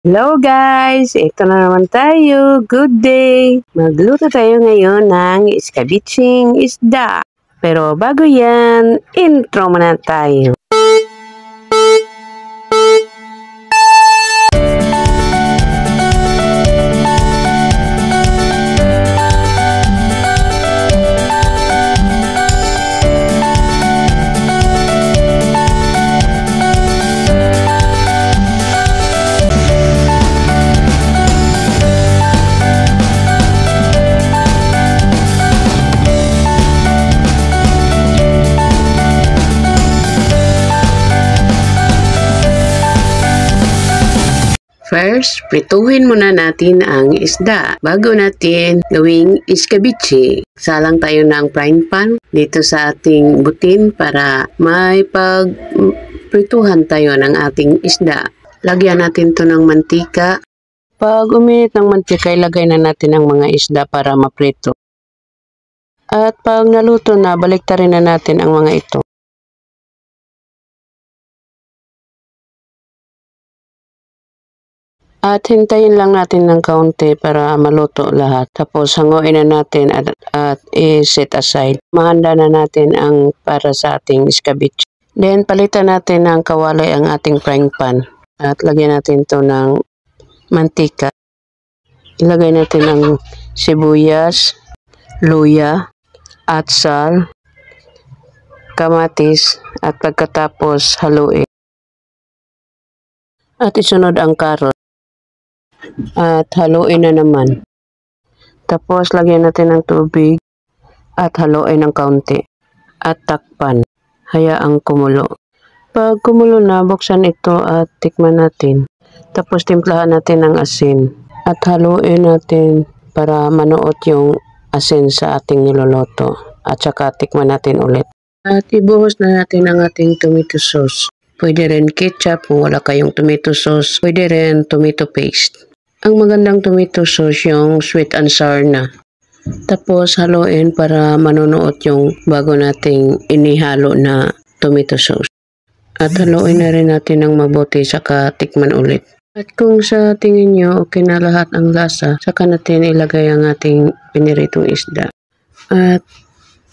Hello guys! Ito na naman tayo. Good day! Magluto tayo ngayon ng iskabitsing isda. Pero bago yan, intro muna tayo. First, prituhin muna natin ang isda bago natin gawing iskabitsi. Salang tayo ng frying pan dito sa ating butin para may pagprituhan tayo ng ating isda. Lagyan natin to ng mantika. Pag uminit ng mantika, ilagay na natin ang mga isda para maprito. At pag naluto na, baliktarin na natin ang mga ito. At hintayin lang natin ng kaunti para maluto lahat. Tapos hanguin na natin at i-set aside. Mahanda na natin ang para sa ating iskabitsi. Then palitan natin ng kawali ang ating frying pan. At lagyan natin to ng mantika. Ilagay natin ang sibuyas, luya, atsal, kamatis at pagkatapos haluin. At isunod ang karot. At haluin na naman. Tapos lagyan natin ng tubig at haluin ng kaunti. At takpan. Hayaang kumulo. Pag kumulo na, buksan ito at tikman natin. Tapos timplahan natin ng asin. At haluin natin para manuot yung asin sa ating niloloto. At saka tikman natin ulit. At ibuhos na natin ang ating tomato sauce. Pwede rin ketchup kung wala kayong tomato sauce. Pwede rin tomato paste. Ang magandang tomato sauce yung sweet and sour na. Tapos haluin para manunuot yung bago nating inihalo na tomato sauce. At haluin na rin natin ng mabuti saka tikman ulit. At kung sa tingin nyo okay na lahat ang lasa, saka natin ilagay ang ating piniritong isda. At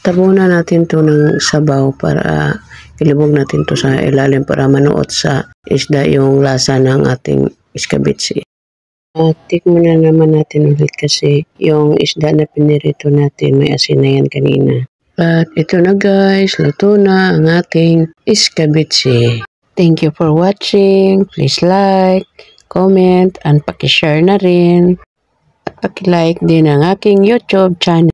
tabunan natin to ng sabaw para ilubog natin to sa ilalim para manuot sa isda yung lasa ng ating iskabitsi. At tikman na naman natin ulit kasi yung isda na pinirito natin may asin na yan kanina. At ito na guys, luto na ang ating iskabitsi. Thank you for watching. Please like, comment, and paki-share na rin. At paki-like din ang aking YouTube channel.